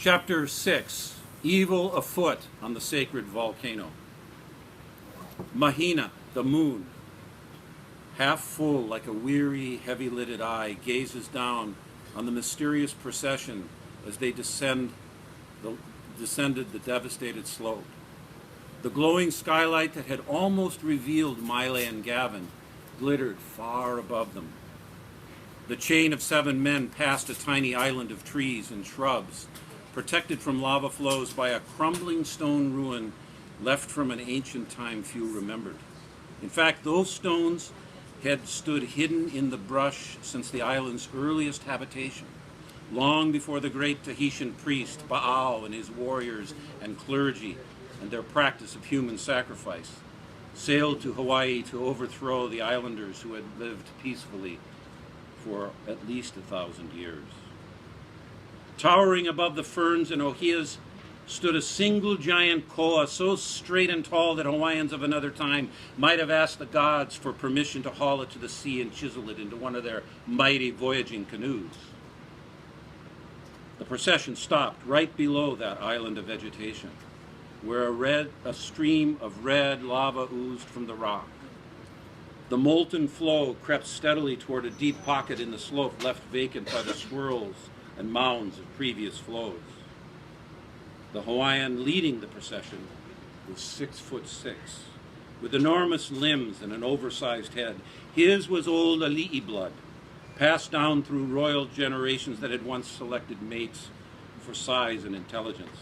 Chapter 6, Evil Afoot on the Sacred Volcano. Mahina, the moon, half full like a weary, heavy-lidded eye, gazes down on the mysterious procession as they descended the devastated slope. The glowing skylight that had almost revealed Mile and Gavin glittered far above them. The chain of 7 men passed a tiny island of trees and shrubs, protected from lava flows by a crumbling stone ruin left from an ancient time few remembered. In fact, those stones had stood hidden in the brush since the island's earliest habitation, long before the great Tahitian priest Baal and his warriors and clergy and their practice of human sacrifice sailed to Hawaii to overthrow the islanders who had lived peacefully for at least 1,000 years. Towering above the ferns and ohias stood a single giant koa, so straight and tall that Hawaiians of another time might have asked the gods for permission to haul it to the sea and chisel it into one of their mighty voyaging canoes. The procession stopped right below that island of vegetation, where a stream of red lava oozed from the rock. The molten flow crept steadily toward a deep pocket in the slope left vacant by the swirls and mounds of previous flows. The Hawaiian leading the procession was 6'6", with enormous limbs and an oversized head. His was old Ali'i blood, passed down through royal generations that had once selected mates for size and intelligence.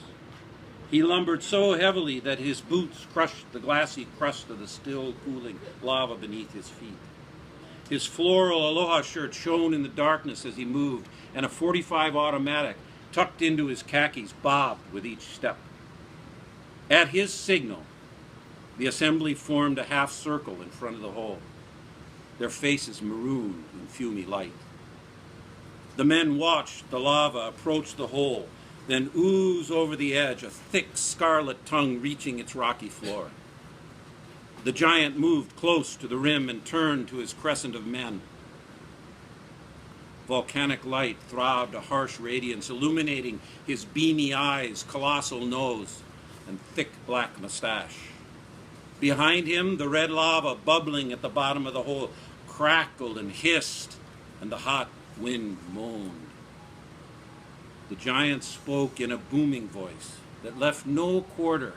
He lumbered so heavily that his boots crushed the glassy crust of the still cooling lava beneath his feet. His floral aloha shirt shone in the darkness as he moved, and a .45 automatic tucked into his khakis bobbed with each step. At his signal, the assembly formed a half circle in front of the hole, their faces marooned in fumy light. The men watched the lava approach the hole, then ooze over the edge, a thick scarlet tongue reaching its rocky floor. The giant moved close to the rim and turned to his crescent of men. Volcanic light throbbed a harsh radiance, illuminating his beamy eyes, colossal nose, and thick black mustache. Behind him, the red lava bubbling at the bottom of the hole crackled and hissed, and the hot wind moaned. The giant spoke in a booming voice that left no quarter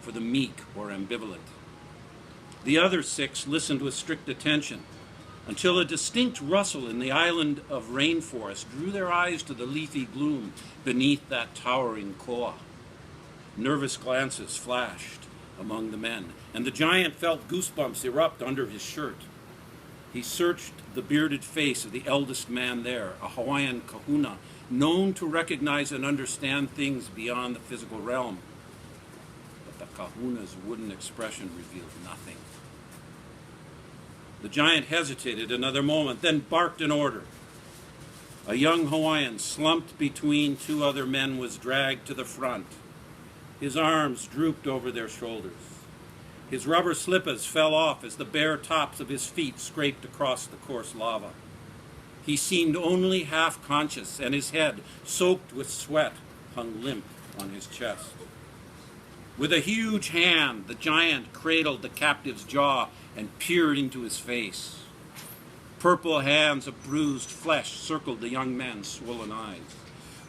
for the meek or ambivalent. The other 6 listened with strict attention until a distinct rustle in the island of rainforest drew their eyes to the leafy gloom beneath that towering koa. Nervous glances flashed among the men, and the giant felt goosebumps erupt under his shirt. He searched the bearded face of the eldest man there, a Hawaiian kahuna, known to recognize and understand things beyond the physical realm. But the kahuna's wooden expression revealed nothing. The giant hesitated another moment, then barked an order. A young Hawaiian, slumped between 2 other men, was dragged to the front. His arms drooped over their shoulders. His rubber slippers fell off as the bare tops of his feet scraped across the coarse lava. He seemed only half conscious, and his head, soaked with sweat, hung limp on his chest. With a huge hand, the giant cradled the captive's jaw and peered into his face. Purple hands of bruised flesh circled the young man's swollen eyes.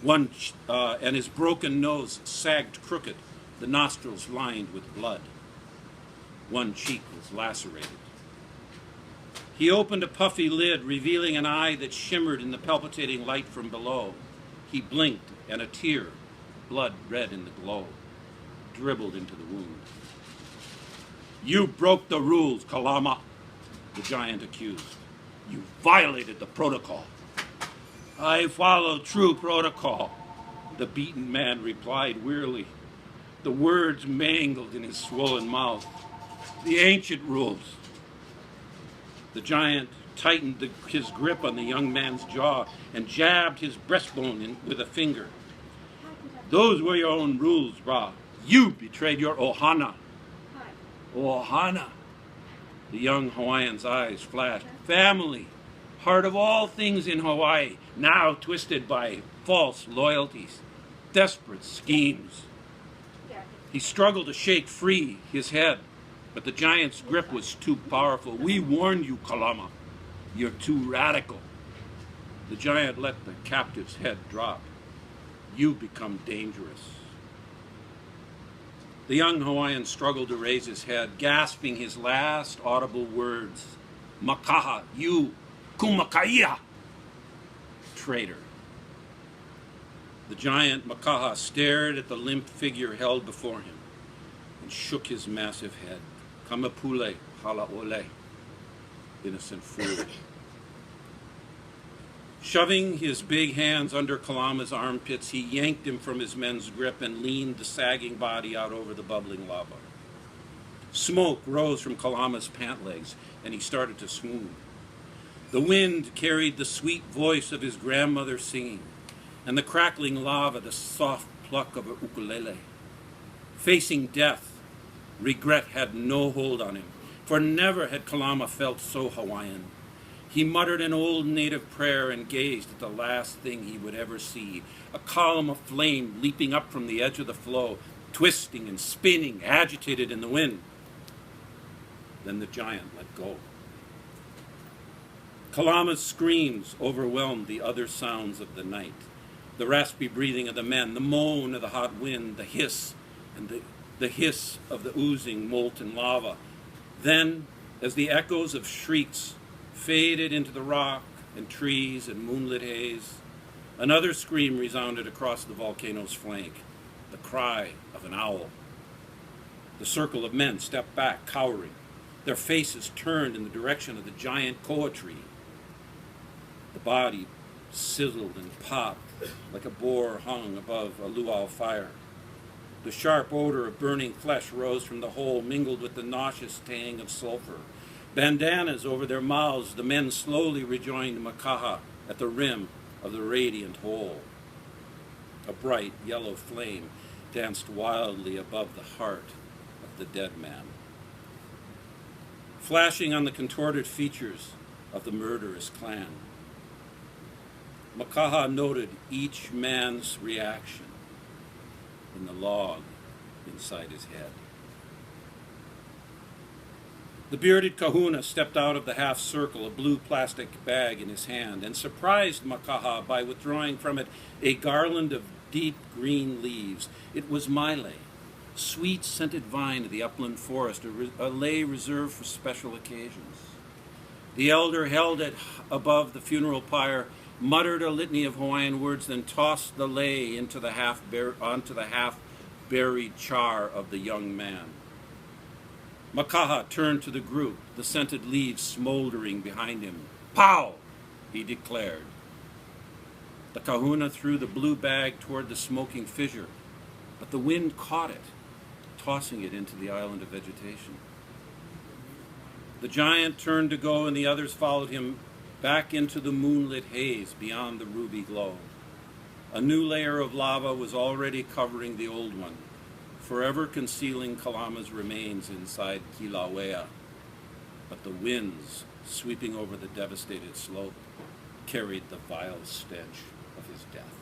And his broken nose sagged crooked, the nostrils lined with blood. One cheek was lacerated. He opened a puffy lid, revealing an eye that shimmered in the palpitating light from below. He blinked, and a tear, blood red in the glow, dribbled into the wound. "You broke the rules, Kalama," the giant accused. "You violated the protocol." "I followed true protocol," the beaten man replied wearily, the words mangled in his swollen mouth. "The ancient rules." The giant tightened his grip on the young man's jaw and jabbed his breastbone with a finger. "Those were your own rules, brah. You betrayed your ohana." "Ohana?" The young Hawaiian's eyes flashed. "Family, heart of all things in Hawaii, now twisted by false loyalties. desperate schemes. He struggled to shake free his head, but the giant's grip was too powerful. We warn you, Kalama. You're too radical. The giant let the captive's head drop. You become dangerous. The young Hawaiian struggled to raise his head, gasping his last audible words. Makaha, you, kumakaia, traitor. The giant Makaha stared at the limp figure held before him and shook his massive head. Kamapule, halaole, innocent fool. Shoving his big hands under Kalama's armpits, he yanked him from his men's grip and leaned the sagging body out over the bubbling lava. Smoke rose from Kalama's pant legs, and he started to swoon. The wind carried the sweet voice of his grandmother singing, and the crackling lava the soft pluck of a ukulele. Facing death, regret had no hold on him, for never had Kalama felt so Hawaiian. He muttered an old native prayer and gazed at the last thing he would ever see, a column of flame leaping up from the edge of the flow, twisting and spinning, agitated in the wind. Then the giant let go. Kalama's screams overwhelmed the other sounds of the night. The raspy breathing of the men, the moan of the hot wind, the hiss, and the hiss of the oozing molten lava. Then, as the echoes of shrieks faded into the rock and trees and moonlit haze, another scream resounded across the volcano's flank, the cry of an owl. The circle of men stepped back, cowering, their faces turned in the direction of the giant koa tree. The body sizzled and popped like a boar hung above a luau fire. The sharp odor of burning flesh rose from the hole, mingled with the nauseous tang of sulfur. Bandanas over their mouths, the men slowly rejoined Makaha at the rim of the radiant hole. A bright yellow flame danced wildly above the heart of the dead man, flashing on the contorted features of the murderous clan. Makaha noted each man's reaction in the log inside his head. The bearded kahuna stepped out of the half circle, a blue plastic bag in his hand, and surprised Makaha by withdrawing from it a garland of deep green leaves. It was maile, sweet scented vine of the upland forest, a lei reserved for special occasions. The elder held it above the funeral pyre, muttered a litany of Hawaiian words, then tossed the lei onto the half-buried char of the young man. Makaha turned to the group, the scented leaves smoldering behind him. "Pow!" he declared. The kahuna threw the blue bag toward the smoking fissure, but the wind caught it, tossing it into the island of vegetation. The giant turned to go, and the others followed him back into the moonlit haze beyond the ruby glow. A new layer of lava was already covering the old one, forever concealing Kalama's remains inside Kilauea. But the winds sweeping over the devastated slope carried the vile stench of his death.